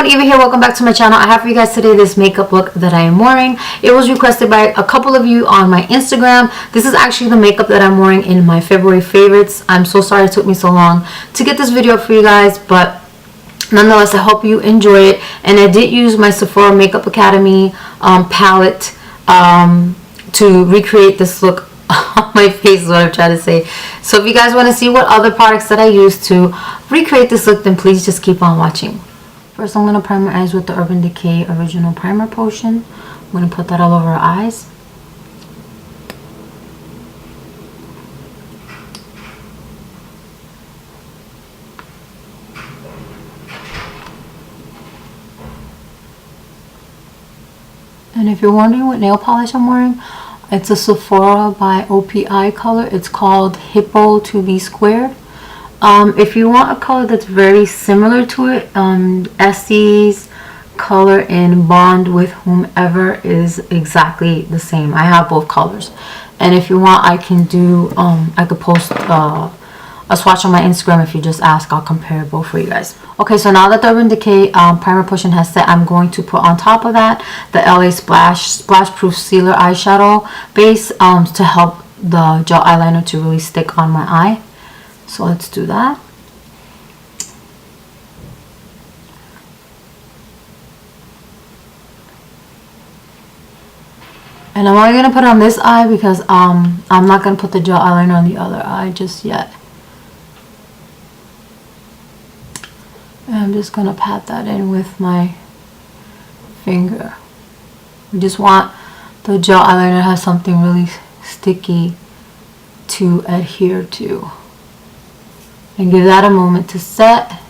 everyone, Eva here. Welcome back to my channel. I have for you guys today this makeup look that I am wearing. It was requested by a couple of you on my Instagram. This is actually the makeup that I'm wearing in my February favorites. I'm so sorry it took me so long to get this video up for you guys, but nonetheless, I hope you enjoy it. And I did use my Sephora Makeup Academy palette to recreate this look on my face is what I'm trying to say. So if you guys want to see what other products that I use to recreate this look, then please just keep on watching. First, I'm going to prime my eyes with the Urban Decay Original Primer Potion. I'm going to put that all over our eyes. And if you're wondering what nail polish I'm wearing, it's a Sephora by OPI color. It's called Hippo 2B Squared. If you want a color that's very similar to it, Essie's color in Bond with Whomever is exactly the same. I have both colors. And if you want, I can do, I could post a swatch on my Instagram. If you just ask, I'll compare both for you guys. Okay, so now that the Urban Decay Primer Potion has set, I'm going to put on top of that the LA Splash Proof Sealer Eyeshadow Base to help the gel eyeliner to really stick on my eye. So let's do that. And I'm only going to put it on this eye because I'm not going to put the gel eyeliner on the other eye just yet. And I'm just going to pat that in with my finger. We just want the gel eyeliner to have something really sticky to adhere to. And give that a moment to set.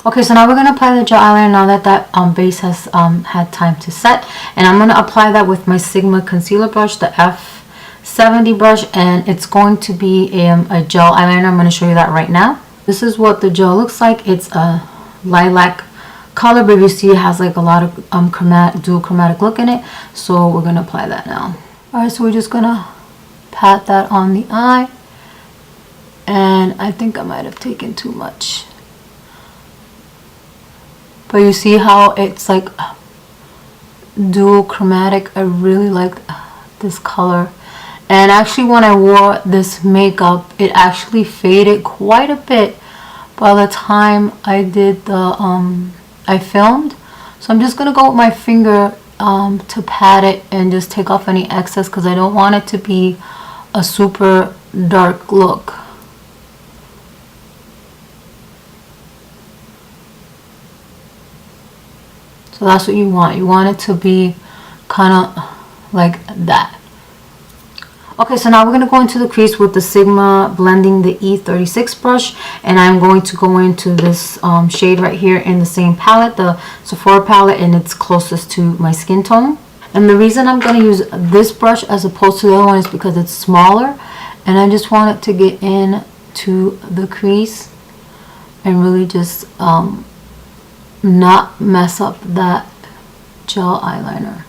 Okay, so now we're going to apply the gel eyeliner now that that base has had time to set. And I'm going to apply that with my Sigma concealer brush, the F70 brush. And it's going to be a gel eyeliner. I'm going to show you that right now. This is what the gel looks like. It's a lilac color, but you see it has like a lot of dual chromatic look in it. So we're going to apply that now. Alright, so we're just going to pat that on the eye. And I think I might have taken too much. But you see how it's like dual chromatic. I really like this color. And actually when I wore this makeup, it actually faded quite a bit by the time I did the, I filmed. So I'm just going to go with my finger to pat it and just take off any excess because I don't want it to be a super dark look. So that's what you want. You want it to be kind of like that. Okay, so now we're going to go into the crease with the Sigma blending the E36 brush. And I'm going to go into this shade right here in the same palette, the Sephora palette, and it's closest to my skin tone. And the reason I'm going to use this brush as opposed to the other one is because it's smaller. And I just want it to get in to the crease and really just not mess up that gel eyeliner.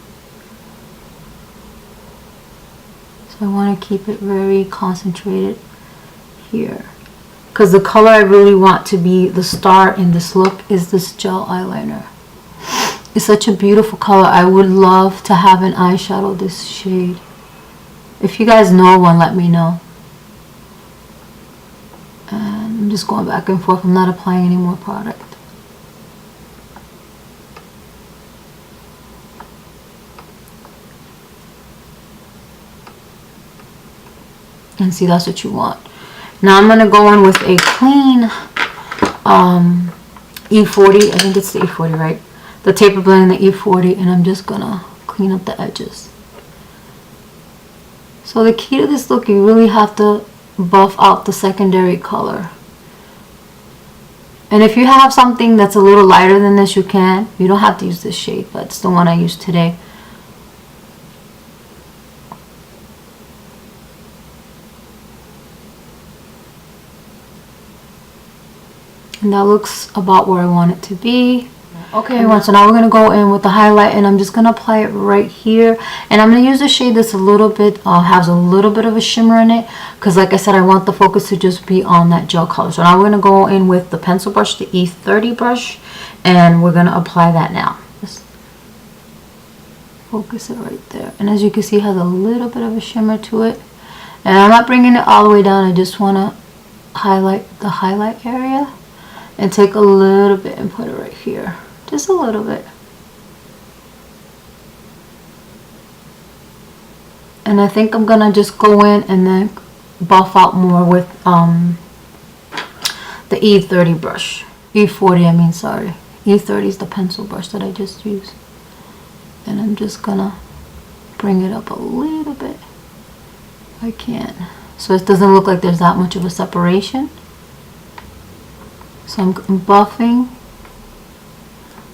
So I want to keep it very concentrated here because the color I really want to be the star in this look is this gel eyeliner. It's such a beautiful color. I would love to have an eyeshadow this shade. If you guys know one, let me know. And I'm just going back and forth. I'm not applying any more product. And see, that's what you want. Now I'm going to go in with a clean E40. I think it's the E40, right? The taper blend in the E40. And I'm just going to clean up the edges. So the key to this look, you really have to buff out the secondary color. And if you have something that's a little lighter than this, you can. You don't have to use this shade, but it's the one I used today. And that looks about where I want it to be. Okay, everyone, so now we're going to go in with the highlight, and I'm just going to apply it right here. And I'm going to use a shade that's a little bit, has a little bit of a shimmer in it, because like I said, I want the focus to just be on that gel color. So now we're going to go in with the pencil brush, the E30 brush, and we're gonna apply that now. Just focus it right there, and as you can see, it has a little bit of a shimmer to it. And I'm not bringing it all the way down. I just want to highlight the highlight area and take a little bit and put it right here, just a little bit. And I think I'm gonna just go in and then buff out more with the E30 brush. E40, I mean, sorry. E30 is the pencil brush that I just used. And I'm just gonna bring it up a little bit if I can, so it doesn't look like there's that much of a separation. So I'm buffing,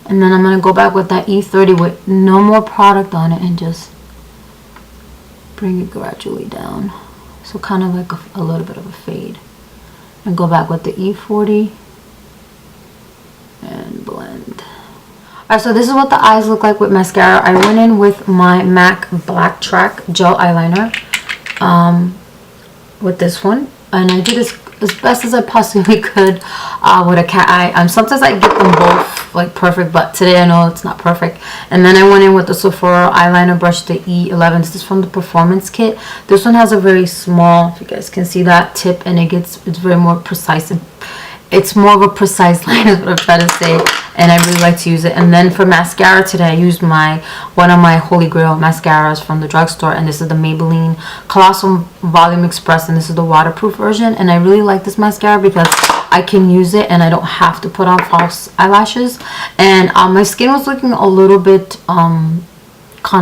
and then I'm gonna go back with that E30 with no more product on it and just bring it gradually down, so kind of like a little bit of a fade, and go back with the E40 and blend. Alright, so this is what the eyes look like with mascara. I went in with my MAC Blacktrack gel eyeliner with this one, and I did this as best as I possibly could with a cat eye. Sometimes I get them both like perfect, but today I know it's not perfect. And then I went in with the SEPHORA eyeliner brush, the E11. This is from the Performance Kit. This one has a very small, if you guys can see that, tip, and it's very more precise, and it's more of a precise line is what I'm trying to say, and I really like to use it. And then for mascara today, I used one of my holy grail mascaras from the drugstore, and this is the Maybelline Colossal Volume Express, and this is the waterproof version. And I really like this mascara because I can use it and I don't have to put on false eyelashes. And my skin was looking a little bit kind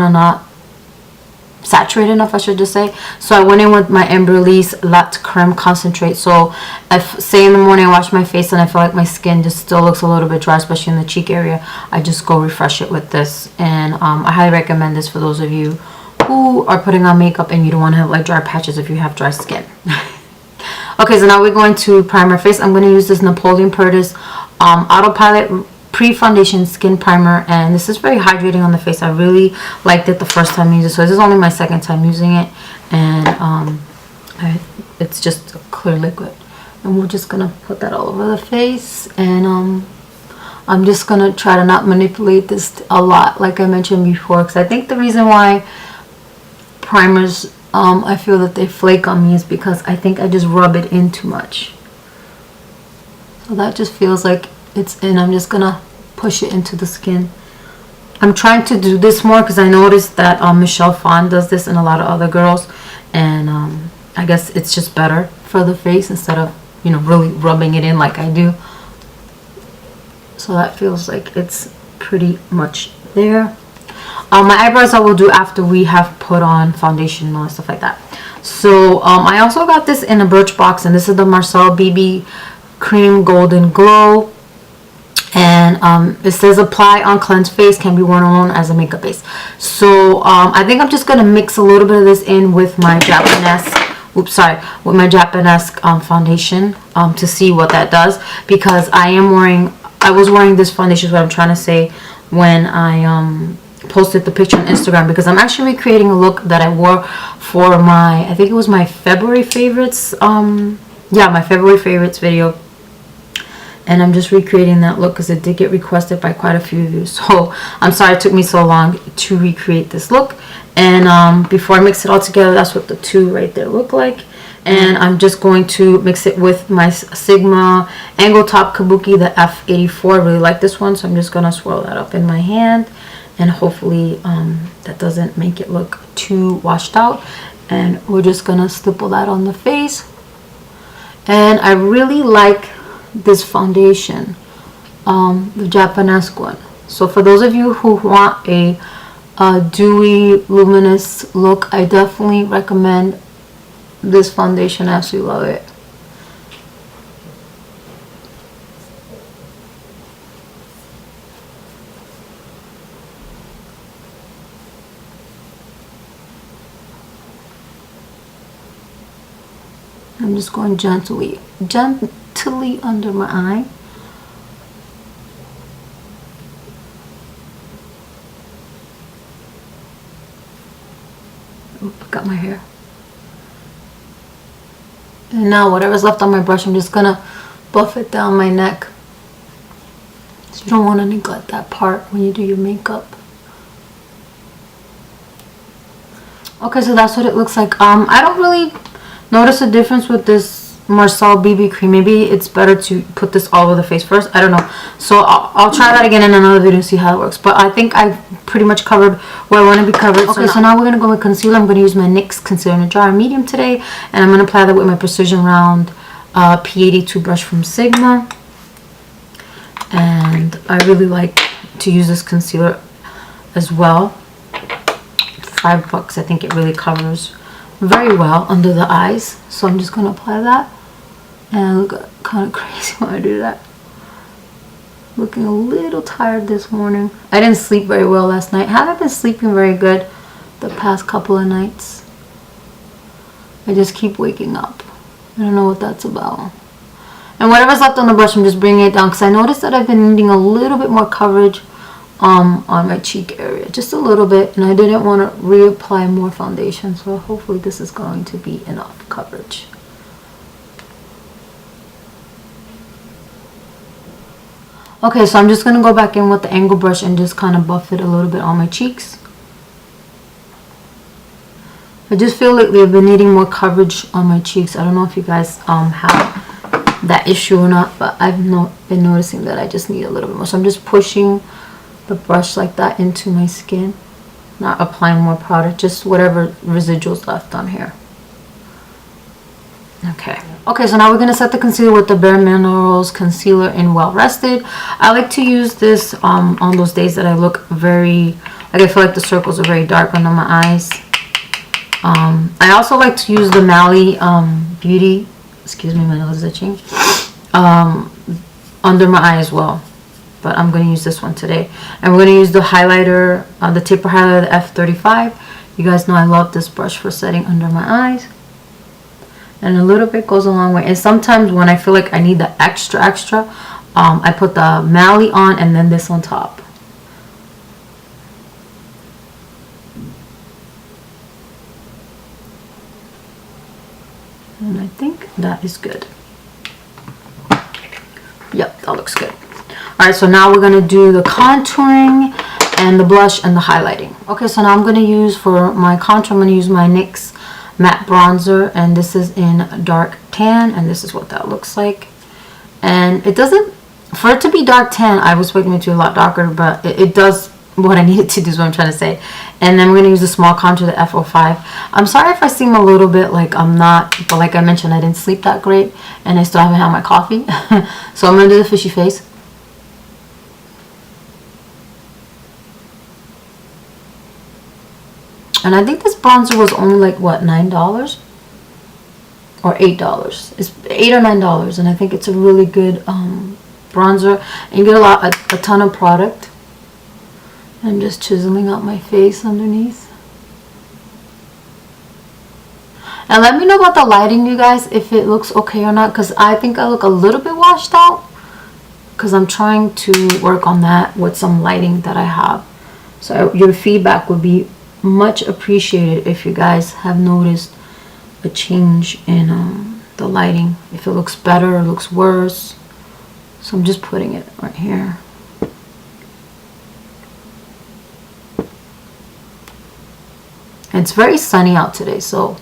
of not saturated enough, I should just say. So I went in with my Embryolisse Latte Creme Concentrate. So if, say in the morning I wash my face and I feel like my skin just still looks a little bit dry, especially in the cheek area, I just go refresh it with this. And I highly recommend this for those of you who are putting on makeup and you don't want to have like dry patches if you have dry skin. Okay, so now we're going to prime our face. I'm going to use this Napoleon Perdis Autopilot Pre-Foundation Skin Primer, and this is very hydrating on the face. I really liked it the first time I used it, so this is only my second time using it, and it's just a clear liquid. And we're just going to put that all over the face, and I'm just going to try to not manipulate this a lot like I mentioned before, because I think the reason why primers I feel that they flake on me is because I think I just rub it in too much. So that just feels like it's in. I'm just gonna push it into the skin. I'm trying to do this more because I noticed that Michelle Phan does this and a lot of other girls, and I guess it's just better for the face instead of, you know, really rubbing it in like I do. So that feels like it's pretty much there. My eyebrows I will do after we have put on foundation and all that stuff like that. So I also got this in a Birchbox, and this is the Marcelle BB Cream Golden Glow, and it says apply on cleansed face, can be worn alone as a makeup base. So I think I'm just gonna mix a little bit of this in with my Japonesque, with my Japonesque foundation to see what that does, because I was wearing this foundation, is what I'm trying to say, when I posted the picture on Instagram, because I'm actually recreating a look that I wore for my, I think it was my February favorites, yeah, my February favorites video, and I'm just recreating that look because it did get requested by quite a few of you. So I'm sorry it took me so long to recreate this look. And before I mix it all together, that's what the two right there look like. And I'm just going to mix it with my Sigma Angle Top Kabuki, the F84. I really like this one, so I'm just gonna swirl that up in my hand, and hopefully that doesn't make it look too washed out. And we're just gonna stipple that on the face. And I really like this foundation, the Japonesque one. So for those of you who want a dewy luminous look, I definitely recommend this foundation. I absolutely love it. I'm just going gently under my eye. Oop, got my hair. And now whatever's left on my brush, I'm just gonna buff it down my neck. As You don't want to neglect that part when you do your makeup. Okay, so that's what it looks like. I don't really notice a difference with this Marcelle BB cream. Maybe it's better to put this all over the face first. I don't know. So I'll try that again in another video and see how it works. But I think I've pretty much covered where I want to be covered. Okay, so now we're going to go with concealer. I'm going to use my NYX Concealer in a Jar Medium today. And I'm going to apply that with my Precision Round P82 brush from Sigma. And I really like to use this concealer as well. $5, I think it really covers very well under the eyes. So I'm just going to apply that. And I look kind of crazy when I do that. Looking a little tired this morning. I didn't sleep very well last night. Haven't been sleeping very good the past couple of nights. I just keep waking up. I don't know what that's about. And whatever's left on the brush, I'm just bringing it down because I noticed that I've been needing a little bit more coverage on my cheek area, just a little bit, and I didn't want to reapply more foundation, so hopefully this is going to be enough coverage. Okay, so I'm just going to go back in with the angle brush and just kind of buff it a little bit on my cheeks. I just feel lately I've been needing more coverage on my cheeks. I don't know if you guys have that issue or not, but I've been noticing that I just need a little bit more. So I'm just pushing the brush like that into my skin, not applying more powder, just whatever residuals left on here. Okay, so now we're going to set the concealer with the Bare Minerals Concealer in Well Rested. I like to use this on those days that I look very, like I feel like the circles are very dark under my eyes. I also like to use the Mally Beauty, excuse me, my nose is itching, under my eye as well. But I'm going to use this one today. And we're going to use the highlighter, the taper highlighter, the F35. You guys know I love this brush for setting under my eyes. And a little bit goes a long way. And sometimes when I feel like I need the extra, I put the Mally on and then this on top. And I think that is good. Yep, that looks good. Alright, so now we're going to do the contouring and the blush and the highlighting. Okay, so now I'm going to use, for my contour, I'm going to use my NYX Matte Bronzer. And this is in Dark Tan. And this is what that looks like. And it doesn't, for it to be dark tan, I was expecting it to be a lot darker. But it does what I need it to do is what I'm trying to say. And then we're going to use the small contour, the F05. I'm sorry if I seem a little bit like I'm not, but like I mentioned, I didn't sleep that great. And I still haven't had my coffee. So I'm going to do the fishy face. And I think this bronzer was only like, what, $9? Or $8. It's $8 or $9. And I think it's a really good bronzer. And you get a ton of product. I'm just chiseling out my face underneath. And let me know about the lighting, you guys, if it looks okay or not. Because I think I look a little bit washed out. Because I'm trying to work on that with some lighting that I have. So your feedback would be much appreciated if you guys have noticed a change in the lighting, if it looks better or looks worse. So I'm just putting it right here. And it's very sunny out today, so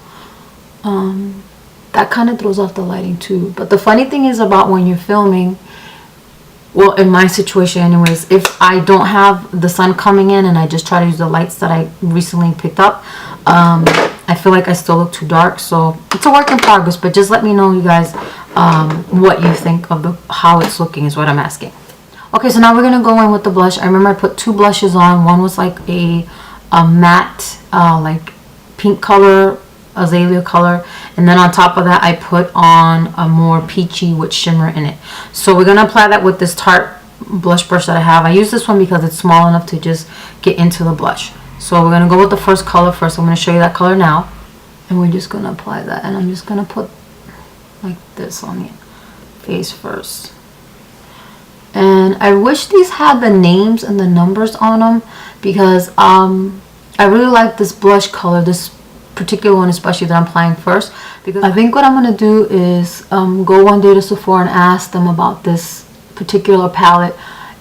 that kind of throws off the lighting too. But the funny thing is about when you're filming, well, in my situation anyways, if I don't have the sun coming in and I just try to use the lights that I recently picked up, I feel like I still look too dark. So it's a work in progress, but just let me know, you guys, what you think of how it's looking is what I'm asking. Okay, so now we're going to go in with the blush. I remember I put two blushes on. One was like a matte, like pink color, azalea color, and then on top of that I put on a more peachy with shimmer in it. So we're going to apply that with this Tarte blush brush that I have. I use this one because it's small enough to just get into the blush. So we're going to go with the first color first. I'm going to show you that color now, and we're just going to apply that, and I'm just going to put like this on the face first. And I wish these had the names and the numbers on them, because I really like this blush color, this particular one especially that I'm applying first, because I think what I'm going to do is go one day to Sephora and ask them about this particular palette.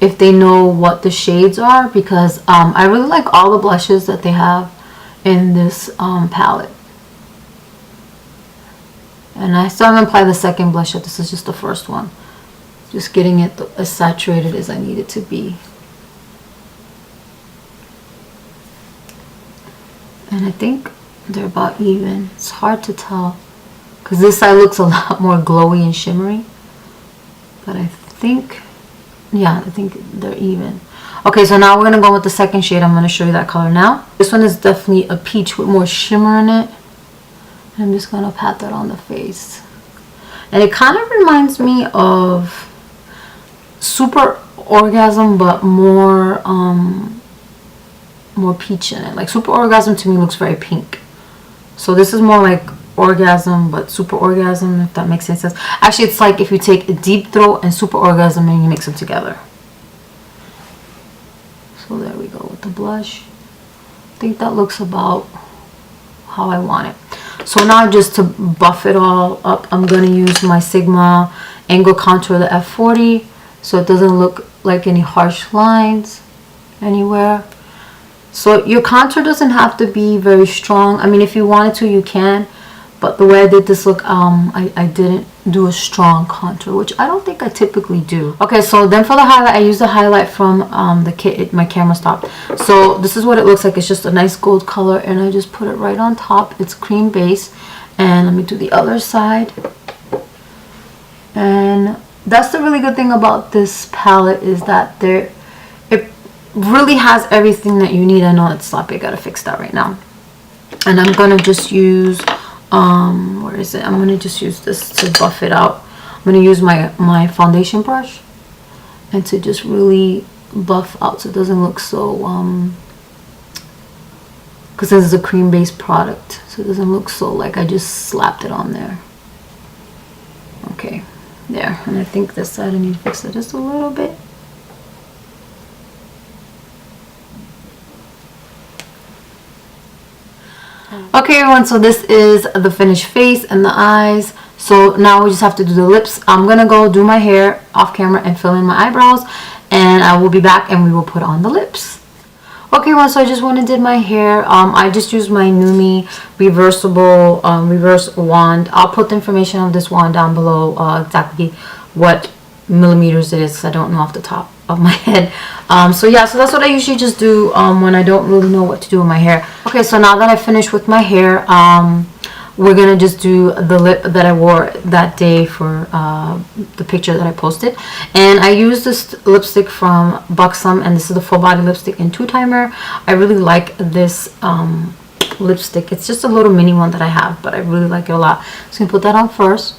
if they know what the shades are, because I really like all the blushes that they have in this palette. And I still haven't applied the second blush yet. This is just the first one. Just getting it as saturated as I need it to be. And I think they're about even. It's hard to tell because this side looks a lot more glowy and shimmery. But I think, yeah, I think they're even. Okay, so now we're going to go with the second shade. I'm going to show you that color now. This one is definitely a peach with more shimmer in it. I'm just going to pat that on the face. And it kind of reminds me of Super Orgasm, but more peach in it. Like Super Orgasm to me looks very pink. So this is more like Orgasm, but Super Orgasm, if that makes any sense. Actually, it's like if you take a Deep Throat and Super Orgasm and you mix them together. So there we go with the blush. I think that looks about how I want it. So now just to buff it all up, I'm going to use my Sigma Angle Contour, the F40, so it doesn't look like any harsh lines anywhere. So your contour doesn't have to be very strong. I mean, if you wanted to, you can. But the way I did this look, I didn't do a strong contour, which I don't think I typically do. Okay, so then for the highlight, I used the highlight from the kit. My camera stopped. So this is what it looks like. It's just a nice gold color, and I just put it right on top. It's cream base. And let me do the other side. And that's the really good thing about this palette, is that it really has everything that you need. I know it's sloppy. I gotta fix that right now. And I'm gonna just use where is it? I'm gonna just use this to buff it out. I'm gonna use my foundation brush and to just really buff out so it doesn't look so because this is a cream based product, so it doesn't look so like I just slapped it on there. Okay, there. And I think this side I need to fix it just a little bit. Okay everyone, so this is the finished face and the eyes. So now we just have to do the lips. I'm gonna go do my hair off camera and fill in my eyebrows, and I will be back and we will put on the lips. Okay everyone, so I just went and did my hair. I just used my Numi reversible reverse wand. I'll put the information of this wand down below, exactly what millimeters it is, because I don't know off the top of my head. So yeah, so that's what I usually just do when I don't really know what to do with my hair. Okay, so now that I finished with my hair, we're gonna just do the lip that I wore that day for the picture that I posted. And I used this lipstick from BUXOM, and this is the full body lipstick in 2-timer. I really like this lipstick. It's just a little mini one that I have, but I really like it a lot. So I'm gonna put that on first.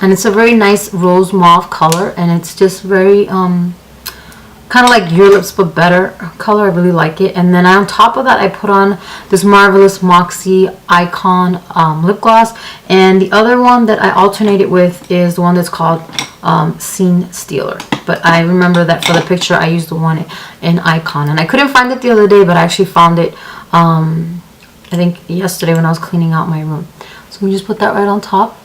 And it's a very nice rose mauve color, and it's just very kind of like your lips but better color. I really like it. And then on top of that, I put on this marvelous Moxie Icon lip gloss, and the other one that I alternated with is the one that's called Scene Stealer. But I remember that for the picture I used the one in Icon, and I couldn't find it the other day, but I actually found it I think yesterday when I was cleaning out my room. So we just put that right on top.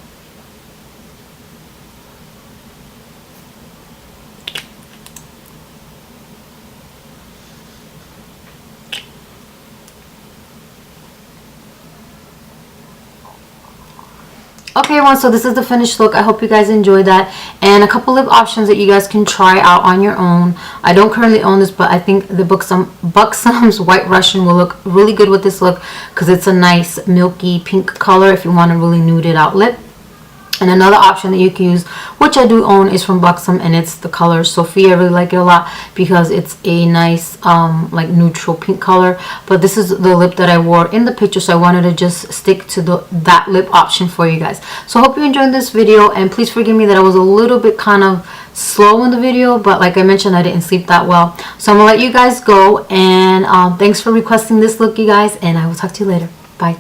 Okay everyone, so this is the finished look. I hope you guys enjoyed that, and a couple of options that you guys can try out on your own. I don't currently own this, but I think the BUXOM's White Russian will look really good with this look, because it's a nice milky pink color if you want a really nuded out lip. And another option that you can use, which I do own, is from BUXOM, and it's the color Sophie. I really like it a lot because it's a nice like neutral pink color. But this is the lip that I wore in the picture, so I wanted to just stick to that lip option for you guys. So I hope you enjoyed this video, and please forgive me that I was a little bit kind of slow in the video, but like I mentioned, I didn't sleep that well. So I'm gonna let you guys go, and thanks for requesting this look, you guys, and I will talk to you later. Bye.